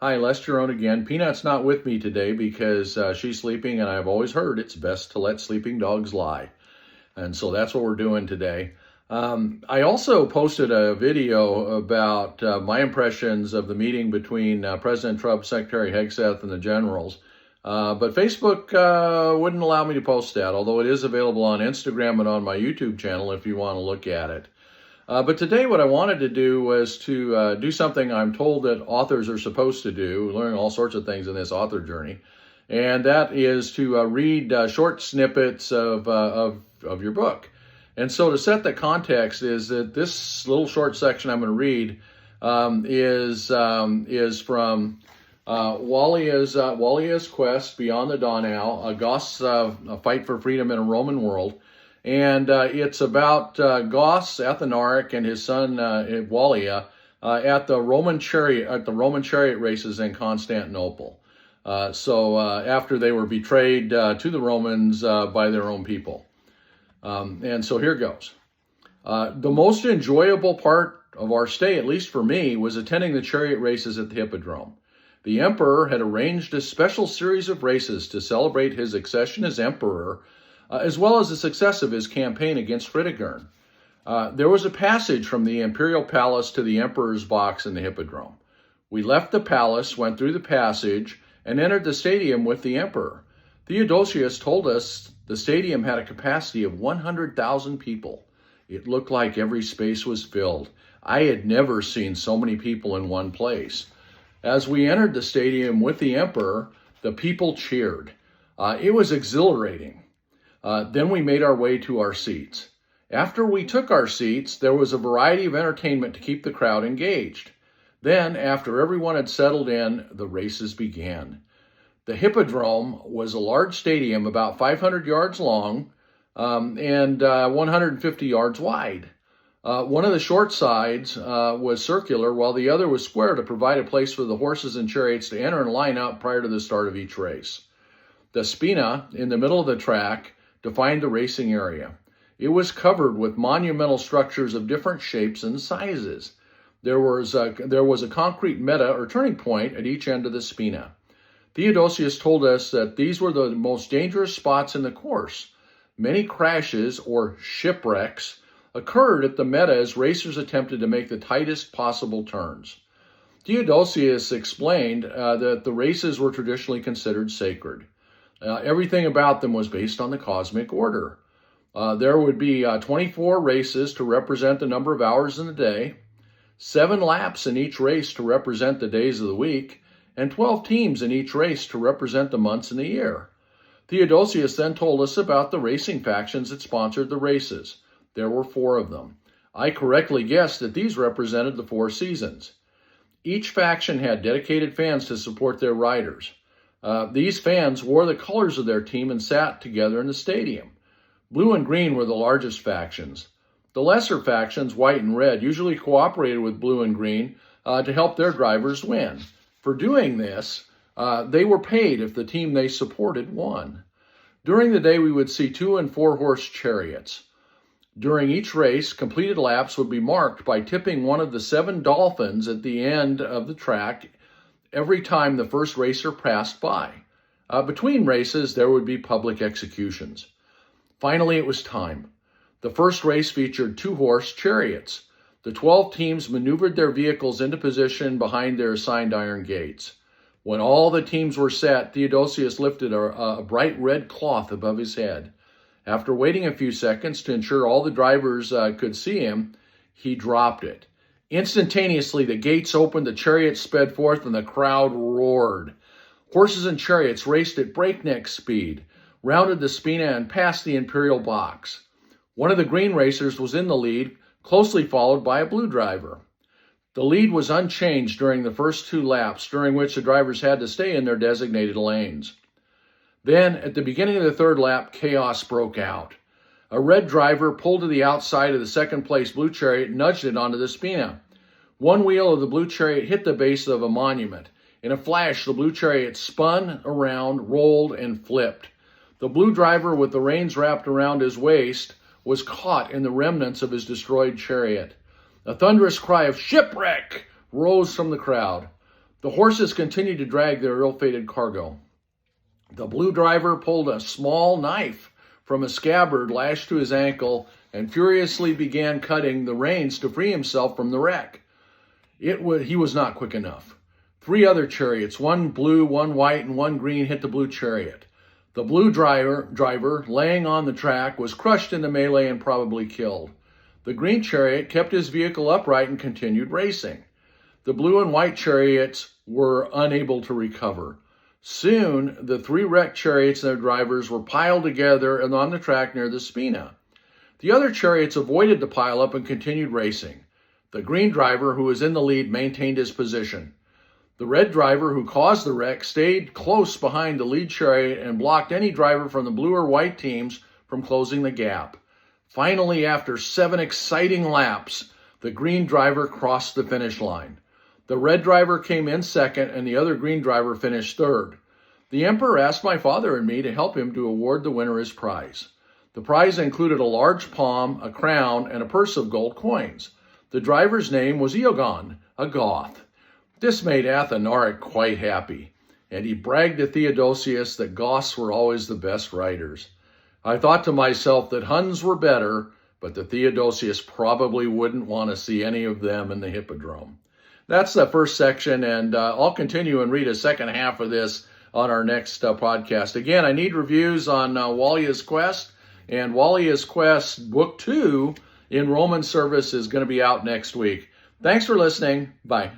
Hi, Lester on again. Peanut's not with me today because she's sleeping, and I've always heard it's best to let sleeping dogs lie. And so that's what we're doing today. I also posted a video about my impressions of the meeting between President Trump, Secretary Hegseth, and the generals. But Facebook wouldn't allow me to post that, although it is available on Instagram and on my YouTube channel if you want to look at it. But today what I wanted to do was to do something I'm told that authors are supposed to do, learning all sorts of things in this author journey, and that is to read short snippets of your book. And so to set the context is that this little short section I'm going to read is from Wallia's Quest Beyond the Donau, Goth's Fight for Freedom in a Roman World. And it's about Goth Athanaric and his son Wallia at the Roman chariot races in Constantinople. So after they were betrayed to the Romans by their own people. And so here goes. The most enjoyable part of our stay, at least for me, was attending the chariot races at the Hippodrome. The emperor had arranged a special series of races to celebrate his accession as emperor, as well as the success of his campaign against Fritigern. There was a passage from the imperial palace to the emperor's box in the Hippodrome. We left the palace, went through the passage, and entered the stadium with the emperor. Theodosius told us the stadium had a capacity of 100,000 people. It looked like every space was filled. I had never seen so many people in one place. As we entered the stadium with the emperor, the people cheered. It was exhilarating. Then we made our way to our seats. After we took our seats, there was a variety of entertainment to keep the crowd engaged. Then, after everyone had settled in, the races began. The Hippodrome was a large stadium about 500 yards long and 150 yards wide. One of the short sides was circular, while the other was square to provide a place for the horses and chariots to enter and line up prior to the start of each race. The Spina, in the middle of the track, defined the racing area. It was covered with monumental structures of different shapes and sizes. There was a concrete meta or turning point at each end of the Spina. Theodosius told us that these were the most dangerous spots in the course. Many crashes or shipwrecks occurred at the meta as racers attempted to make the tightest possible turns. Theodosius explained that the races were traditionally considered sacred. Everything about them was based on the cosmic order. There would be 24 races to represent the number of hours in the day, 7 laps in each race to represent the days of the week, and 12 teams in each race to represent the months in the year. Theodosius then told us about the racing factions that sponsored the races. There were 4 of them. I correctly guessed that these represented the 4 seasons. Each faction had dedicated fans to support their riders. These fans wore the colors of their team and sat together in the stadium. Blue and green were the largest factions. The lesser factions, white and red, usually cooperated with blue and green to help their drivers win. For doing this, they were paid if the team they supported won. During the day, we would see 2- and 4-horse chariots. During each race, completed laps would be marked by tipping one of the 7 dolphins at the end of the track every time the first racer passed by. Between races, there would be public executions. Finally, it was time. The first race featured 2-horse chariots. The 12 teams maneuvered their vehicles into position behind their assigned iron gates. When all the teams were set, Theodosius lifted a bright red cloth above his head. After waiting a few seconds to ensure all the drivers could see him, he dropped it. Instantaneously, the gates opened, the chariots sped forth, and the crowd roared. Horses and chariots raced at breakneck speed, rounded the Spina, and passed the imperial box. One of the green racers was in the lead, closely followed by a blue driver. The lead was unchanged during the first 2 laps, during which the drivers had to stay in their designated lanes. Then, at the beginning of the 3rd lap, chaos broke out. A red driver pulled to the outside of the second-place blue chariot and nudged it onto the Spina. One wheel of the blue chariot hit the base of a monument. In a flash, the blue chariot spun around, rolled, and flipped. The blue driver, with the reins wrapped around his waist, was caught in the remnants of his destroyed chariot. A thunderous cry of "Shipwreck!" rose from the crowd. The horses continued to drag their ill-fated cargo. The blue driver pulled a small knife from a scabbard lashed to his ankle and furiously began cutting the reins to free himself from the wreck. He was not quick enough. 3 other chariots, one blue, one white, and one green, hit the blue chariot. The blue driver, laying on the track, was crushed in the melee and probably killed. The green chariot kept his vehicle upright and continued racing. The blue and white chariots were unable to recover. Soon, the 3 wrecked chariots and their drivers were piled together and on the track near the Spina. The other chariots avoided the pileup and continued racing. The green driver, who was in the lead, maintained his position. The red driver, who caused the wreck, stayed close behind the lead chariot and blocked any driver from the blue or white teams from closing the gap. Finally, after 7 exciting laps, the green driver crossed the finish line. The red driver came in second, and the other green driver finished third. The emperor asked my father and me to help him to award the winner his prize. The prize included a large palm, a crown, and a purse of gold coins. The driver's name was Eogon, a Goth. This made Athanaric quite happy, and he bragged to Theodosius that Goths were always the best riders. I thought to myself that Huns were better, but that Theodosius probably wouldn't want to see any of them in the hippodrome. That's the first section, and I'll continue and read a second half of this on our next podcast. Again, I need reviews on Wallia's Quest, and Wallia's Quest Book 2 in Roman Service is going to be out next week. Thanks for listening. Bye.